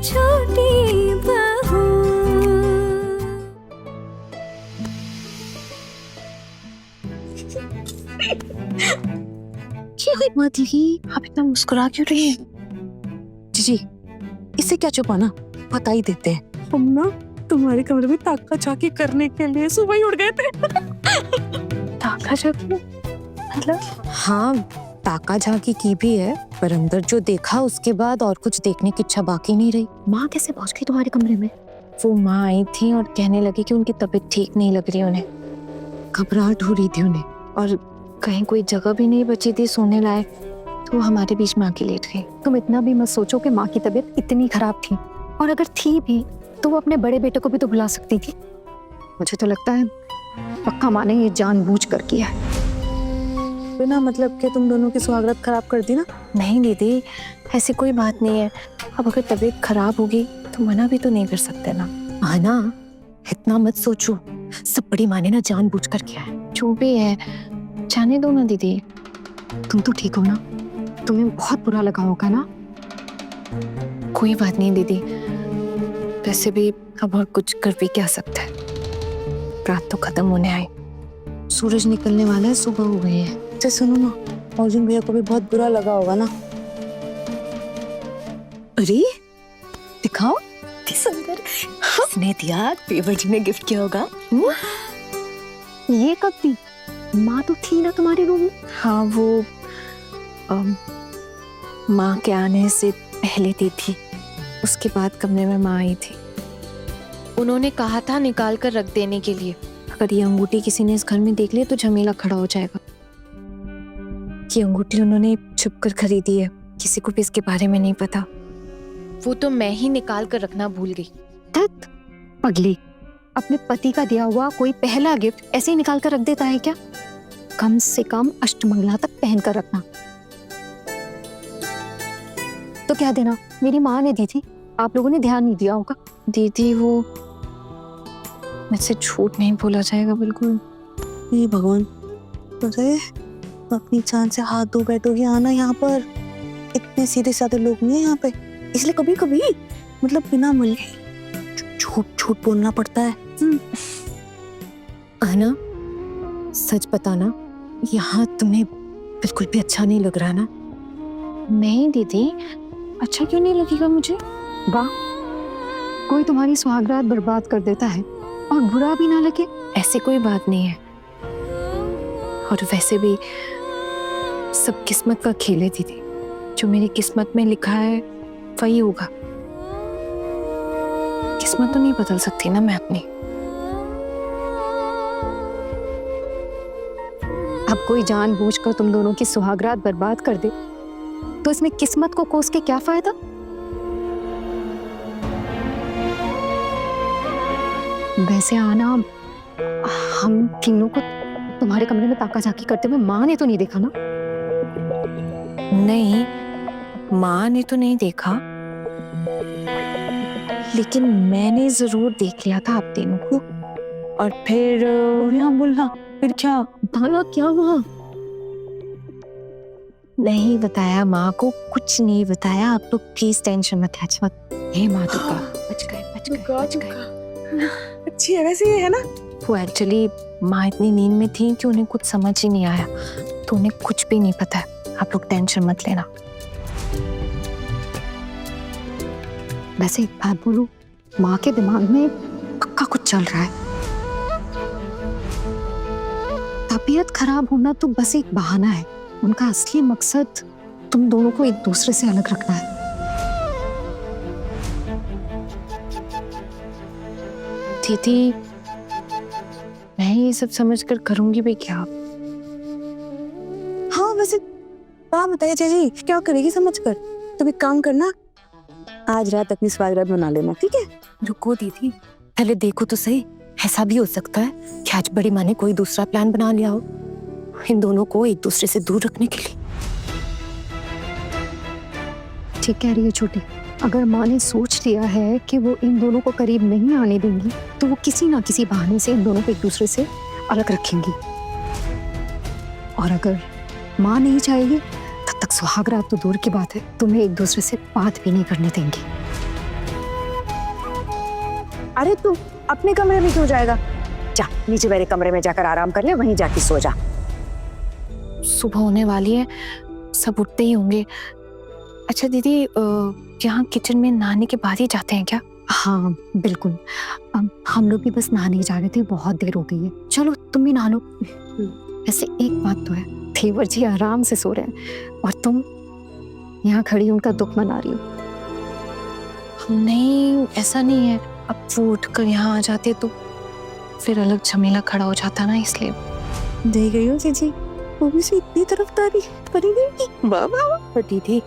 छोटी बहू। क्या हिम्मत ही, आप इतना मुस्कुरा क्यों रही हैं? जीजी, इससे क्या छुपाना, बता ही देते हैं। हम ना तुम्हारे कमरे में ताका झाकी करने के लिए सुबह ही उड़ गए थे। ताका झाकी मतलब? हाँ, ताका झाकी की भी है, पर अंदर जो देखा उसके बाद और कुछ देखने की इच्छा बाकी नहीं रही। माँ कैसे पहुंच गई तुम्हारे कमरे में? वो माँ आई थी और कहने लगी कि उनकी तबीयत ठीक नहीं लग रही उन्हें, घबराहट हो रही थी उन्हें, और कहीं कोई जगह भी नहीं बची थी सोने लायक, तो हमारे बीच में आके लेट गई। तुम इतना भी मत सोचो कि माँ की तबीयत इतनी खराब थी, और अगर थी भी तो वो अपने बड़े बेटे को भी तो बुला सकती थी। मुझे तो लगता है पक्का माँ ने ये जानबूझ कर किया है। बिना मतलब के तुम दोनों की सुहागरात खराब कर दी ना? नहीं दीदी, ऐसी कोई बात नहीं है। अब अगर तबीयत खराब होगी तो मना भी तो नहीं कर सकते ना। आना, इतना मत सोचो, सब बड़ी माँ ने ना जानबूझ कर किया है। जो भी है, जाने दो ना दीदी। तुम तो ठीक हो ना? तुम्हें बहुत बुरा लगा होगा ना? कोई बात नहीं दीदी, वैसे भी अब और कुछ कर भी क्या सकता है। रात तो खत्म होने आई, सूरज निकलने वाला है, सुबह हो गई है। अच्छा सुनो ना, अर्जुन भैया को भी बहुत बुरा लगा होगा ना? अरे दिखाओ, सुंदर किसने दिया? देवर जी ने गिफ्ट किया होगा। ये कब दी? माँ तो थी ना तुम्हारे रूम में? हाँ, वो माँ के आने से पहले दी थी, उसके बाद कमरे में माँ आई थी। उन्होंने कहा था निकाल कर रख देने के लिए। अगर ये अंगूठी किसी ने इस घर में देख लिया तो झमेला खड़ा हो जाएगा। ये अंगूठी उन्होंने छुप कर खरीदी है, किसी को भी इसके बारे में नहीं पता। वो तो मैं ही निकाल कर रखना भूल गई। तत पगली, अपने पति का दिया हुआ कोई पहला गिफ्ट ऐसे ही निकाल कर रख देता है क्या? कम से कम अष्टमंगला तक पहन कर रखना। तो क्या देना, मेरी माँ ने दी थी, आप लोगों ने ध्यान नहीं दिया होगा। दीदी, वो मुझसे झूठ नहीं बोला जाएगा बिल्कुल। ये भगवान, अरे अपनी जान से हाथ धो बैठोगी आना यहाँ पर। इतने सीधे साधे लोग नहीं है यहाँ पे, इसलिए कभी कभी मतलब बिना मिले झूठ झूठ बोलना पड़ता है। आना, सच बताना, यहाँ तुम्हें बिल्कुल भी अच्छा नहीं लग रहा ना? नहीं दीदी, अच्छा क्यों नहीं लगेगा मुझे? वाह, कोई तुम्हारी सुहागरात बर्बाद कर देता है और बुरा भी ना लगे। ऐसी कोई बात नहीं है, और वैसे भी सब किस्मत का खेल है दीदी। जो मेरी किस्मत में लिखा है वही होगा। किस्मत तो नहीं बदल सकती ना मैं अपनी। अब कोई जानबूझकर तुम दोनों की सुहागरात बर्बाद कर दे तो इसमें किस्मत को कोस के क्या फायदा? वैसे आना, हम तीनों को तुम्हारे कमरे में ताका झाकी करते हुए माँ ने तो नहीं देखा ना? नहीं, माँ ने तो नहीं देखा, लेकिन मैंने जरूर देख लिया था आप तीनों को। और फिर हम बोलना, फिर क्या? ताला क्या हुआ? नहीं बताया माँ को, कुछ नहीं बताया। आप लोग प्लीज टेंशन मत मत। हे माँ दुर्गा, बच गए बच गए बच गए। अच्छी है वैसे ये, है ना? वो एक्चुअली माँ इतनी नींद में थी कि उन्हें कुछ समझ ही नहीं आया, तो उन्हें कुछ भी नहीं पता है। आप लोग टेंशन मत लेना। वैसे एक बात बोलूं, माँ के दिमाग में पक्का कुछ चल रहा है। तबीयत खराब होना तो बस एक बहाना है, उनका असली मकसद तुम दोनों को एक दूसरे से अलग रखना है। दीदी, मैं ये सब समझकर करूंगी भी क्या? हाँ वैसे आप बताइए जी, क्या करेगी समझकर? तुम एक काम करना, आज रात अपनी सुहागरात बना लेना, ठीक है? रुको दीदी, पहले देखो तो सही, ऐसा भी हो सकता है कि आज बड़ी माँ ने कोई दूसरा प्लान बना लिया हो इन दोनों को एक दूसरे से दूर रखने के लिए। ठीक कह रही है छोटी, अगर माँ ने सोच लिया है कि वो इन दोनों को करीब नहीं आने देंगी तो वो किसी ना किसी बहाने से इन दोनों को एक दूसरे से अलग रखेंगी। और अगर माँ नहीं चाहेगी तब तक सुहागरात तो दूर की बात है, तुम्हें एक दूसरे से बात भी नहीं करने देंगी। अरे तू अपने कमरे में क्यों जाएगा? जा नीचे मेरे कमरे में जाकर आराम कर ले, वहीं जाके सो जा। सुबह होने वाली है, सब उठते ही होंगे। अच्छा दीदी, यहाँ किचन में नहाने के बाद ही जाते हैं क्या? हाँ बिल्कुल, हम लोग भी बस नहाने जा रहे थे, बहुत देर हो गई है। चलो तुम भी नहा लो। ऐसे एक बात तो है, देवर जी आराम से सो रहे हैं और तुम यहाँ खड़ी उनका दुख मना रही हो। नहीं, ऐसा नहीं है। अब वो उठकर यहाँ आ जाते तो फिर अलग झमेला खड़ा हो जाता ना, इसलिए। दे गई हो जीजी, वो भी से इतनी तरफदारी करी गई। बाबा पर दीदी,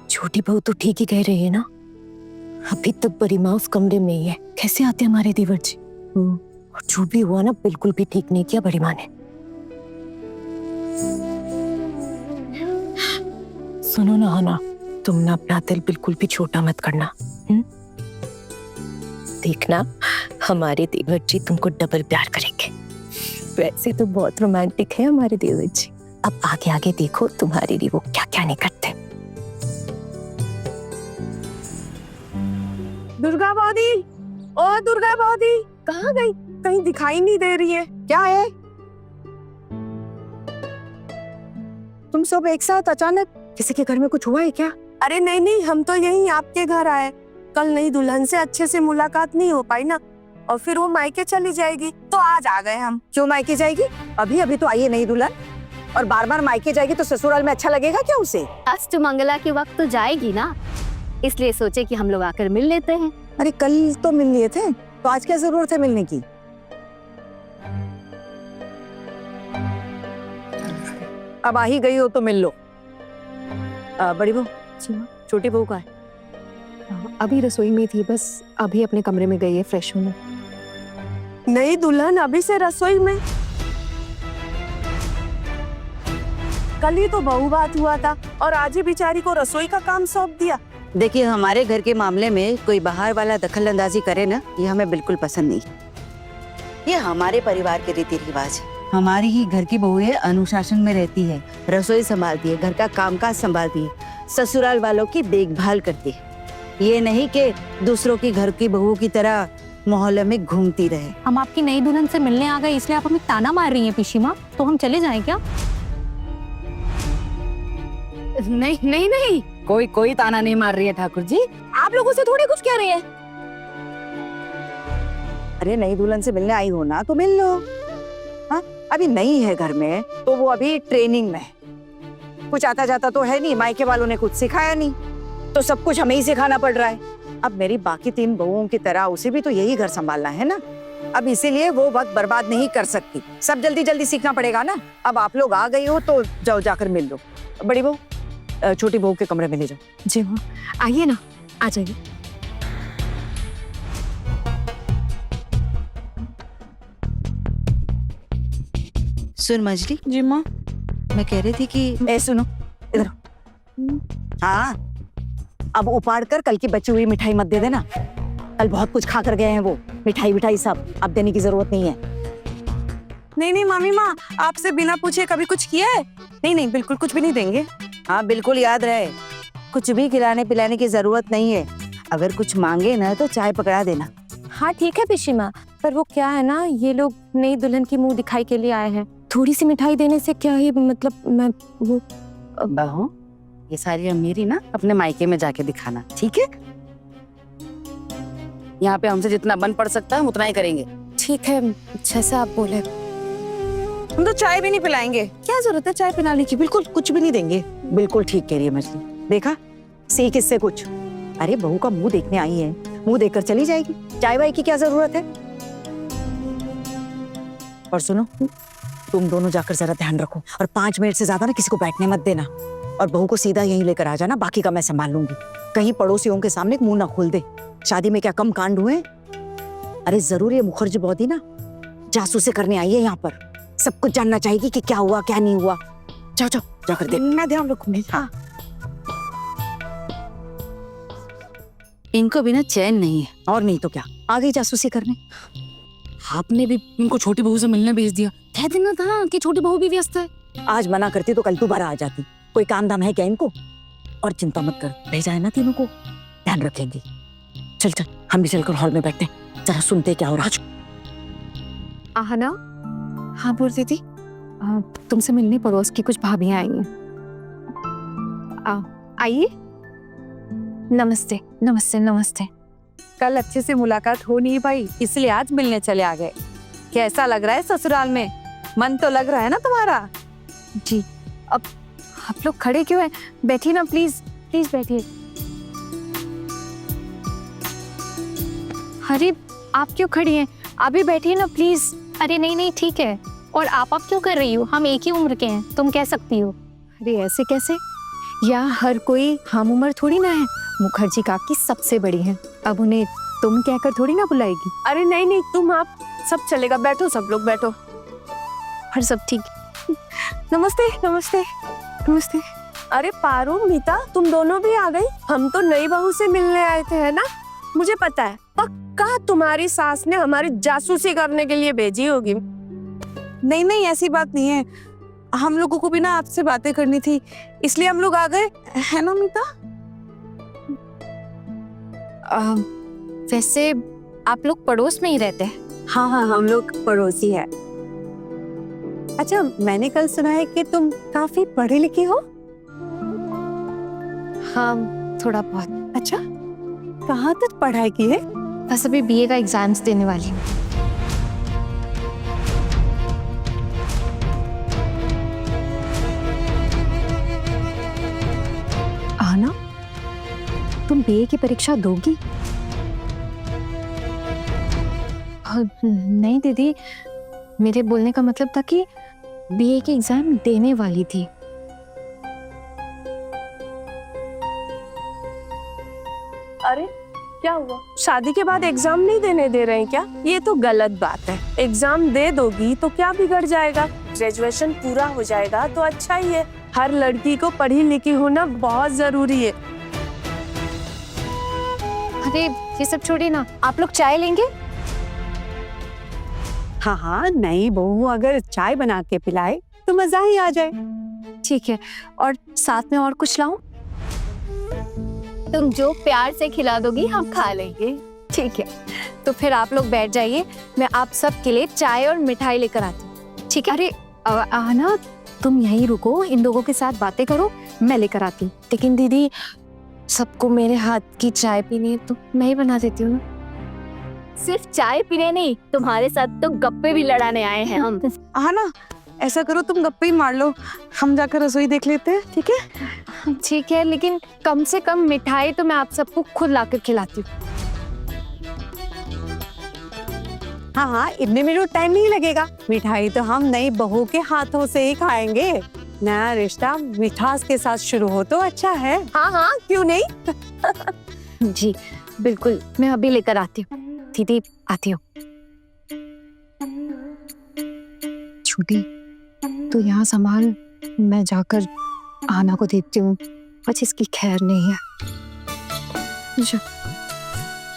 छोटी बहू तो ठीक ही कह रही है ना, अभी तक बड़ी माँ उस कमरे में ही है। कैसे आते हमारे देवर जी? और जो भी हुआ ना, बिल्कुल भी ठीक नहीं किया बड़ी माँ ने। सुनो ना हना, तुम ना अपना दिल बिल्कुल भी छोटा मत करना। देखना, हमारे देवर जी तुमको डबल प्यार करेंगे। वैसे तो बहुत रोमांटिक है हमारे देवर जी। अब आगे आगे देखो तुम्हारे लिए वो क्या क्या नहीं करते। दुर्गा बौदी, ओ दुर्गा बौदी, कहाँ गई? कहीं दिखाई नहीं दे रही है। क्या है? तुम सब एक साथ अचानक? किसी के घर में कुछ हुआ है क्या? अरे नहीं नहीं, हम तो यहीं आपके घर आए। कल नई दुल्हन से अच्छे से मुलाकात नहीं हो पाई ना, और फिर वो मायके चली जाएगी, तो आज आ गए हम। क्यों मायके जाएगी? अभी अभी तो आई है नई दुल्हन, और बार बार मायके जाएगी तो ससुराल में अच्छा लगेगा क्या उसे? अष्टमंगला के वक्त तो जाएगी ना, इसलिए सोचे कि हम लोग आकर मिल लेते हैं। अरे कल तो मिल लिए थे, तो आज क्या जरूरत है मिलने की? अब आ ही गई हो तो मिल लो। बड़ी बहू, छोटी बहू का है? अभी रसोई में थी, बस अभी अपने कमरे में गई है फ्रेश होने। नई दुल्हन अभी से रसोई में? कल ही तो बहू बात हुआ था और आज ही बेचारी को रसोई का काम सौंप दिया। देखिए, हमारे घर के मामले में कोई बाहर वाला दखल अंदाजी करे ना, ये हमें बिल्कुल पसंद नहीं। ये हमारे परिवार के रीति रिवाज है। हमारी ही घर की बहू है, अनुशासन में रहती है, रसोई संभालती है, घर का कामकाज संभालती है, ससुराल वालों की देखभाल करती है। ये नहीं कि दूसरों की घर की बहू की तरह मोहल्ले में घूमती रहे। हम आपकी नई दुल्हन से मिलने आ गए, इसलिए आप हमें ताना मार रही हैं पिशी माँ, तो हम चले जाएं क्या? नहीं नहीं नहीं, कोई ताना नहीं मार रही है ठाकुर जी। आप लोगों से थोड़ी कुछ कह रही है। अरे नई दुल्हन से मिलने आई हो ना, तो मिल लो। हाँ, अभी नई है घर में, तो वो अभी ट्रेनिंग में है। कुछ आता जाता तो है नहीं, मायके वालों ने कुछ सिखाया नहीं, तो सब कुछ हमें ही सिखाना पड़ रहा है। अब मेरी बाकी 3 बहुओं की तरह उसे भी तो यही घर संभालना है ना। अब इसीलिए वो वक्त बर्बाद नहीं कर सकती, सब जल्दी जल्दी सीखना पड़ेगा ना। अब आप लोग आ गई हो तो जाओ, जाकर मिल लो। बड़ी बहू, छोटी बहू के कमरे में ले जाओ। जी हाँ, आइए ना, आ जाइए। सुन मजली, जी माँ। मैं कह रही थी कि सुनो इधर। हाँ, अब उपाड़ कर कल की बची हुई मिठाई मत दे देना। कल बहुत कुछ खा कर गए हैं वो, मिठाई सब, अब देने की जरूरत नहीं है। नहीं नहीं मामी माँ, आपसे बिना पूछे कभी कुछ किया है? नहीं नहीं, बिल्कुल कुछ भी नहीं देंगे। हाँ बिल्कुल याद रहे, कुछ भी खिलाने पिलाने की जरूरत नहीं है। अगर कुछ मांगे ना तो चाय पकड़ा देना। हाँ ठीक है पिशी माँ, पर वो क्या है ना, ये लोग नई दुल्हन की मुंह दिखाई के लिए आए हैं। थोड़ी सी मिठाई देने से क्या ही मतलब, मैं वो बहू, ये सारी अमीरी ना अपने मायके में जाके दिखाना, ठीक है? यहाँ पे हमसे जितना बन पड़ सकता है हम उतना ही करेंगे। ठीक है, जैसा आप बोले। हम तो चाय भी नहीं पिलाएंगे। क्या जरूरत है चाय पिलाने की? बिल्कुल कुछ भी नहीं देंगे। बिल्कुल ठीक कह रही है मछली। देखा, सीख इससे कुछ। अरे बहू का मुंह देखने आई है, मुंह देखकर चली जाएगी, चाय वाय की क्या जरूरत है? और सुनो, तुम दोनों जाकर जरा ध्यान रखो, और 5 मिनट से ज्यादा ना किसी को बैठने मत देना, और बहू को सीधा यहीं लेकर आ जाना, बाकी का मैं संभाल लूंगी। कहीं पड़ोसियों के सामने मुंह ना खोल दे। शादी में क्या कम कांड हुए? अरे जरूर ये मुखर्जी बौदी ना जासूसी करने आई है यहाँ पर, सब कुछ जानना चाहेगी कि क्या हुआ क्या नहीं हुआ। जाओ जाओ, जाकर देख। मैं ध्यान रखूंगी। हाँ। इनको बिना चैन नहीं है। और नहीं तो क्या, आ गई जासूसी करने। आपने भी इनको छोटी बहू से मिलने भेज दिया। कह देना था कि छोटी बहू भी व्यस्त है। आज मना करती तो कल दोबारा आ जाती। कोई काम धाम है क्या इनको? और चिंता मत कर, भेजा है ना तीनों को, ध्यान रखेंगी। चल चल, हम भी चलकर हॉल में बैठते हैं। जरा सुनते क्या हो रहा है। आहना, हाँ बोल दीदी। तुमसे मिलने पड़ोस की कुछ भाभियां आई हैं। आइए। नमस्ते नमस्ते नमस्ते। कल अच्छे से मुलाकात हो नहीं पाई, इसलिए आज मिलने चले आ गए। कैसा लग रहा है ससुराल में? मन तो लग रहा है ना तुम्हारा? जी, अब आप लोग खड़े क्यों हैं? बैठिए ना प्लीज, प्लीज बैठिए। अरे आप क्यों खड़ी हैं? आप भी बैठिए ना प्लीज। अरे नहीं नहीं ठीक है। और आप क्यों कर रही हो? हम एक ही उम्र के हैं, तुम कह सकती हो। अरे ऐसे कैसे? यहाँ हर कोई हम उम्र थोड़ी ना है। मुखर्जी काकी सबसे बड़ी हैं, अब उन्हें तुम कहकर थोड़ी ना बुलाएगी। अरे नहीं नहीं, तुम आप सब चलेगा, बैठो सब लोग बैठो। हर सब ठीक। नमस्ते नमस्ते नमस्ते। अरे पारू, मीता, तुम दोनों भी आ गई? हम तो नई बहू से मिलने आए थे, है ना? मुझे पता है, पक्का तुम्हारी सास ने हमारी जासूसी करने के लिए भेजी होगी। नहीं नहीं, ऐसी बात नहीं है। हम लोगों को भी ना आपसे बातें करनी थी, इसलिए हम लोग आ गए, है ना मीता? वैसे आप लोग पड़ोस में ही रहते हैं? हाँ हाँ, हम लोग पड़ोसी है। अच्छा, मैंने कल सुना है कि तुम काफी पढ़े लिखे हो। हाँ, थोड़ा बहुत। अच्छा, कहाँ तक पढ़ाई की है? बस अभी बीए का एग्जाम्स देने वाली हूँ। आहना, तुम बीए की परीक्षा दोगी? नहीं दीदी, मेरे बोलने का मतलब था कि बीए के एग्जाम देने वाली थी। अरे क्या हुआ? शादी के बाद एग्जाम नहीं देने दे रहे हैं क्या? ये तो गलत बात है। एग्जाम दे दोगी तो क्या बिगड़ जाएगा? ग्रेजुएशन पूरा हो जाएगा तो अच्छा ही है। हर लड़की को पढ़ी लिखी होना बहुत जरूरी है। अरे ये सब छोड़िए ना, आप लोग चाय लेंगे? हाँ हाँ, नई बहू अगर चाय बना के पिलाए तो मजा ही आ जाए। ठीक है, और साथ में और कुछ लाऊं? तुम जो प्यार से खिला दोगी हम खा लेंगे। ठीक है, तो फिर आप लोग बैठ जाइए, मैं आप सब के लिए चाय और मिठाई लेकर आती हूँ। ठीक है? अरे आहना, तुम यहीं रुको, इन लोगों के साथ बातें करो, मैं लेकर आती हूँ। लेकिन दीदी, सबको मेरे हाथ की चाय पीनी है तो मैं ही बना देती हूँ ना। सिर्फ चाय पीने नहीं, तुम्हारे साथ तो गप्पे भी लड़ाने आए हैं हम। हाँ ना, ऐसा करो तुम गप्पे ही मार लो, हम जाकर रसोई देख लेते हैं, ठीक है? ठीक है, लेकिन कम से कम मिठाई तो मैं आप सबको खुद लाकर खिलाती हूँ। हाँ हाँ, इतने मिनट टाइम नहीं लगेगा। मिठाई तो हम नई बहू के हाथों से ही खाएंगे। नया रिश्ता मिठास के साथ शुरू हो तो अच्छा है। हाँ हाँ, क्यों नहीं? जी बिल्कुल, मैं अभी लेकर आती हूँ। दीदी आती हूँ। छोटी, तो यहाँ संभाल, मैं जाकर आहना को देखती हूँ। आज इसकी खैर नहीं है।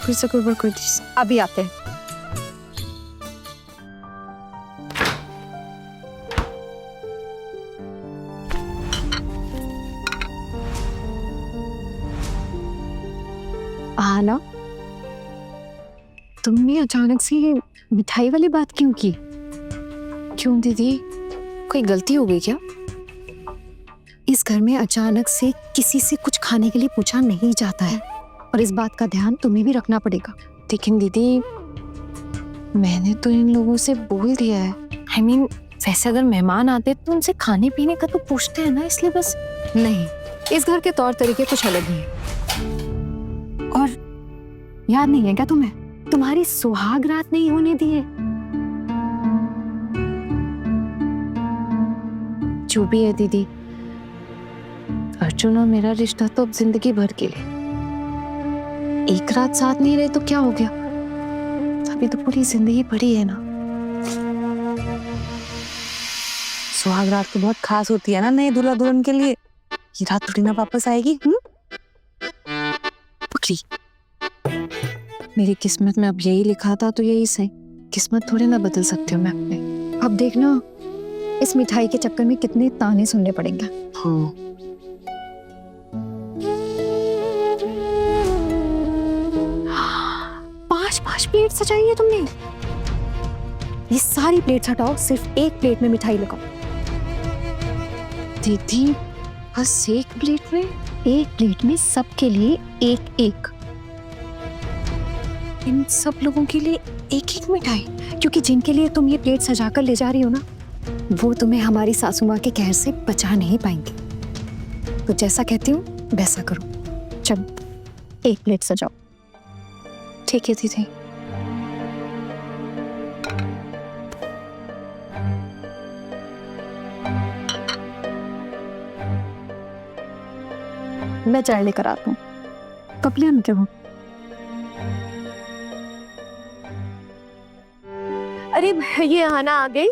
फिर से गड़बड़ कर दी। अभी आते हैं। आहना, तुमने अचानक से ये मिठाई वाली बात क्यों की? क्यों दीदी, कोई गलती हो गई क्या? इस घर में अचानक से किसी से कुछ खाने के लिए पूछा नहीं जाता है, और इस बात का ध्यान तुम्हें भी रखना पड़ेगा। लेकिन दीदी, मैंने तो इन लोगों से बोल दिया है। I mean, वैसे अगर मेहमान आते तो उनसे खाने पीने का तो पूछते हैं ना, इसलिए बस। नहीं, इस घर के तौर तरीके कुछ अलग ही हैं। और याद नहीं है क्या तुम्हें, तुम्हारी सुहाग रात नहीं होने दी है? जो भी है दीदी, अर्जुन और मेरा रिश्ता तो अब जिंदगी भर के लिए। एक रात साथ नहीं रहे तो क्या हो गया? अभी तो पूरी जिंदगी पड़ी है ना। सुहाग रात तो बहुत खास होती है ना नए दूल्हा दुल्हन के लिए। ये रात थोड़ी ना वापस आएगी। पकड़ी, मेरी किस्मत में अब यही लिखा था तो यही सही। किस्मत थोड़ी ना बदल सकती हूँ मैं अपने। अब देखना, इस मिठाई के चक्कर में कितने ताने सुनने पड़ेंगे। हाँ, 5 प्लेट सजाई है तुमने? ये सारी प्लेट हटाओ, सिर्फ एक प्लेट में मिठाई लगाओ। दीदी बस एक प्लेट में? एक प्लेट में सबके लिए एक एक, इन सब लोगों के लिए एक एक मिठाई? क्योंकि जिनके लिए तुम ये प्लेट सजा कर ले जा रही हो ना, वो तुम्हें हमारी सासू माँ के कहर से बचा नहीं पाएंगे। तो जैसा कहती हूँ वैसा करो। चलो एक प्लेट सजाओ। ठीक है दीदी। मैं चाय लेकर आता हूँ। कब ले आते हो? अरे ये आना आ गई।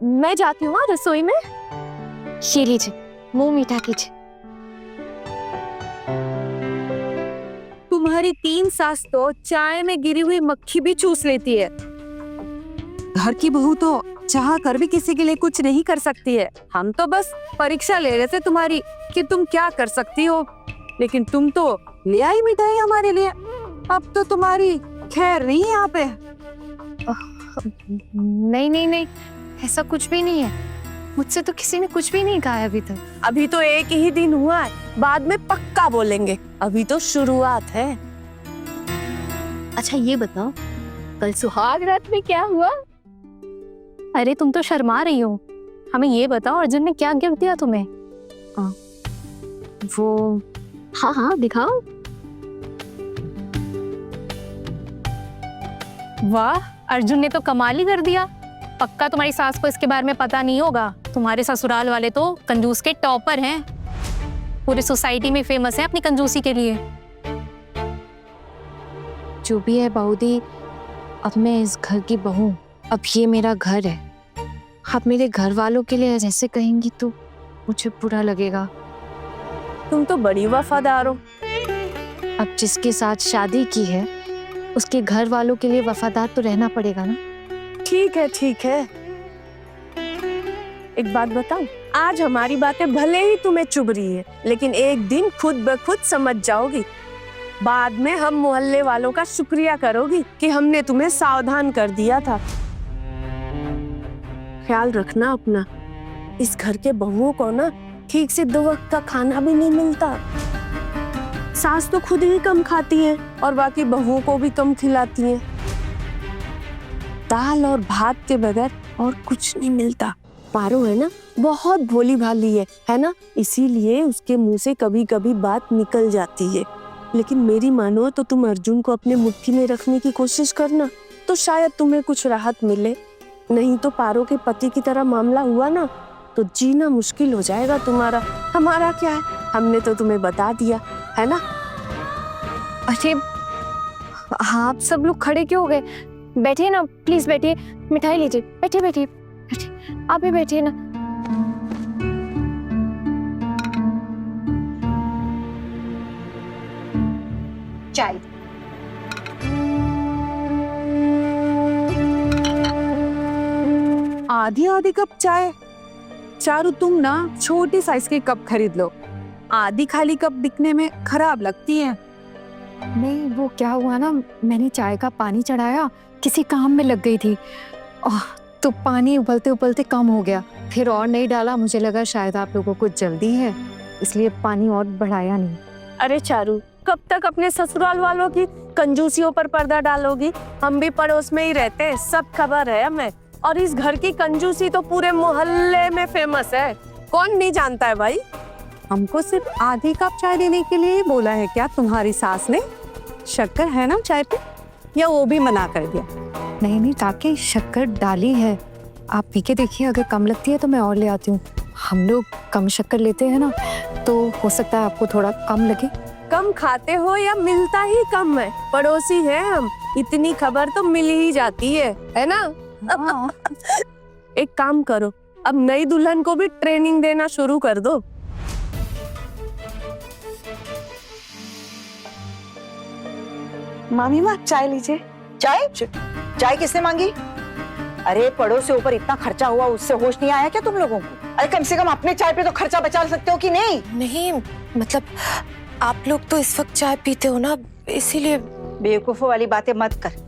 मैं जाती हूँ रसोई में। ये लीजिए, मुंह मीठा कीजिए। तुम्हारी 3 सास तो चाय में गिरी हुई मक्खी भी चूस लेती है। घर की बहू तो चाह कर भी किसी के लिए कुछ नहीं कर सकती है। हम तो बस परीक्षा ले रहे थे तुम्हारी कि तुम क्या कर सकती हो, लेकिन तुम तो ले आई मिठाई हमारे लिए। अब तो तुम्हारी खैर नहीं है यहाँ पे। नहीं नहीं नहीं, ऐसा कुछ भी नहीं है। मुझसे तो किसी ने कुछ भी नहीं कहा है अभी तक। अभी तो एक ही दिन हुआ है, बाद में पक्का बोलेंगे। अभी तो शुरुआत है। अच्छा ये बताओ, कल सुहाग रात में क्या हुआ? अरे तुम तो शर्मा रही हो। हमें ये बताओ, अर्जुन ने क्या गिफ्ट दिया तुम्हें? वो हाँ हाँ दिखाओ। वाह, अर्जुन ने तो कमाल ही कर दिया। पक्का तुम्हारी सास को इसके बारे में पता नहीं होगा। तुम्हारे ससुराल वाले तो कंजूस के टॉपर हैं, पूरी सोसाइटी में फेमस है अपनी कंजूसी के लिए। जो भी है बाऊदी, अब मैं इस घर की बहू, अब ये मेरा घर है। आप मेरे घर वालों के लिए ऐसे कहेंगी तो मुझे बुरा लगेगा। तुम तो बड़ी वफादार हो। अब जिसके साथ शादी की है उसके घर वालों के लिए वफादार तो रहना पड़ेगा ना। ठीक है ठीक है। एक बात बताऊं, आज हमारी बातें भले ही तुम्हें चुभ रही है, लेकिन एक दिन खुद ब खुद समझ जाओगी। बाद में हम मोहल्ले वालों का शुक्रिया करोगी कि हमने तुम्हें सावधान कर दिया था। ख्याल रखना अपना। इस घर के बहुओं को ना ठीक से 2 वक्त का खाना भी नहीं मिलता। सास तो खुद ही कम खाती है और बाकी बहुओं को भी कम खिलाती है। दाल और भात के बगैर और कुछ नहीं मिलता। पारो है ना, बहुत भोली भाली है ना, इसीलिए उसके मुंह से कभी कभी बात निकल जाती है। लेकिन मेरी मानो तो तुम अर्जुन को अपने मुट्ठी में रखने की कोशिश करना, तो शायद तुम्हें कुछ राहत मिले। नहीं तो पारो के पति की तरह मामला हुआ ना, तो जीना मुश्किल हो जाएगा तुम्हारा। हमारा क्या है, हमने तो तुम्हें बता दिया है ना। अरे हाँ, आप सब लोग खड़े क्यों हो गए? बैठिए ना, प्लीज बैठिए, मिठाई लीजिए। बैठिए बैठिए बैठिए, आप भी बैठिए ना। चाय। आधी आधी कप चाय? चारू तुम ना छोटी साइज के कप खरीद लो। आधी खाली कप दिखने में खराब लगती है। नहीं वो क्या हुआ ना, मैंने चाय का पानी चढ़ाया, किसी काम में लग गई थी, तो पानी उबलते उबलते कम हो गया। फिर और नहीं डाला, मुझे लगा शायद आप लोगों को जल्दी है, इसलिए पानी और बढ़ाया नहीं। अरे चारू, कब तक अपने ससुराल वालों की कंजूसियों पर पर्दा डालोगी? हम भी पड़ोस में ही रहते हैं, सब खबर है हमें। और इस घर की कंजूसी तो पूरे मोहल्ले में फेमस है, कौन नहीं जानता है भाई। हमको सिर्फ आधी कप चाय देने के लिए बोला है क्या तुम्हारी सास ने? शक्कर है ना चाय पे, या वो भी मना कर दिया? नहीं नहीं काके, शक्कर डाली है, आप पी के देखिए, अगर कम लगती है तो मैं और ले आती हूँ। हम लोग कम शक्कर लेते हैं ना, तो हो सकता है आपको थोड़ा कम लगे। कम खाते हो या मिलता ही कम है, पड़ोसी हैं हम, इतनी खबर तो मिल ही जाती है ना। एक काम करो, अब नई दुल्हन को भी ट्रेनिंग देना शुरू कर दो। मामी माँ चाय लीजिए। चाय? चाय किसने मांगी? अरे पड़ोस से ऊपर इतना खर्चा हुआ, उससे होश नहीं आया क्या तुम लोगों को? अरे कम से कम अपने चाय पे तो खर्चा बचा सकते हो कि नहीं? नहीं मतलब आप लोग तो इस वक्त चाय पीते हो ना, इसीलिए। बेवकूफों वाली बातें मत कर।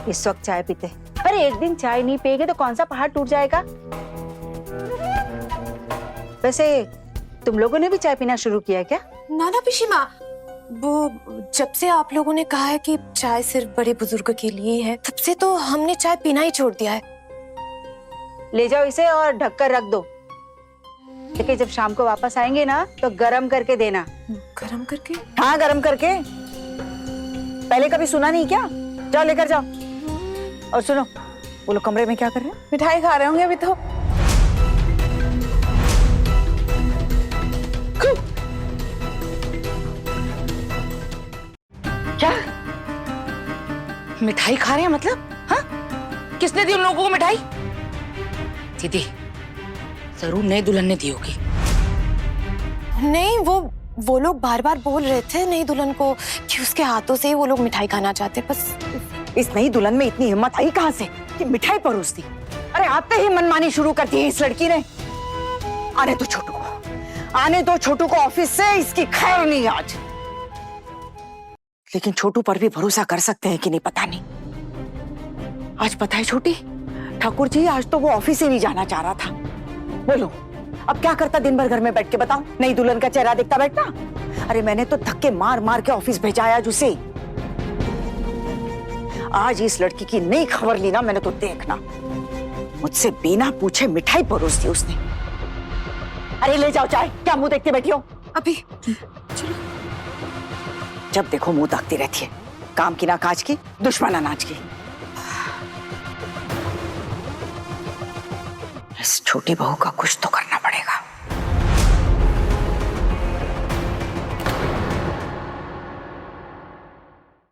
इस वक्त चाय पीते। अरे एक दिन चाय नहीं पिएगे तो कौन सा पहाड़ टूट जाएगा। वैसे तुम लोगों ने भी चाय पीना शुरू किया क्या? नाना पिशीमा, वो जब से आप लोगों ने कहा है कि चाय सिर्फ बड़े बुजुर्ग के लिए है, तब से तो हमने चाय पीना ही छोड़ दिया है। ले जाओ इसे और ढककर रख दो, लेकिन जब शाम को वापस आएंगे ना तो गरम करके देना। गरम करके? हाँ, गरम करके। पहले कभी सुना नहीं क्या? जाओ लेकर जाओ। और सुनो, वो लोग कमरे में क्या कर रहे हैं? मिठाई खा रहे होंगे अभी तो। क्या मिठाई खा रहे हैं मतलब? हाँ, किसने दी उन लोगों को मिठाई? दीदी जरूर नई दुल्हन ने दी होगी। नहीं, वो लोग बार बार बोल रहे थे नई दुल्हन को कि उसके हाथों से ही वो लोग मिठाई खाना चाहते। बस इस नई दुल्हन में इतनी हिम्मत आई कहाँ से कि मिठाई परोस दी? अरे आते ही मनमानी शुरू कर दी है इस लड़की ने। आने दो छोटू को, आने दो छोटू को ऑफिस से, इसकी खैर नहीं आज। लेकिन छोटू पर भी भरोसा कर सकते हैं कि नहीं पता नहीं। आज पता है छोटी, ठाकुर जी आज तो वो ऑफिस ही नहीं जाना चाह रहा था। बोलो अब क्या करता दिन भर घर में बैठ के, बताओ? नई दुल्हन का चेहरा देखता बैठता? अरे मैंने तो धक्के मार मार के ऑफिस भेजा आज उसे। आज इस लड़की की नई खबर ली ना मैंने तो देखना, मुझसे बिना पूछे मिठाई परोस दी उसने। अरे ले जाओ चाय, क्या मुंह देखते बैठी हो? अभी जब देखो मुंह ताकती रहती है, काम की ना काज की, दुश्मन अनाज की। इस छोटी बहू का कुछ तो करना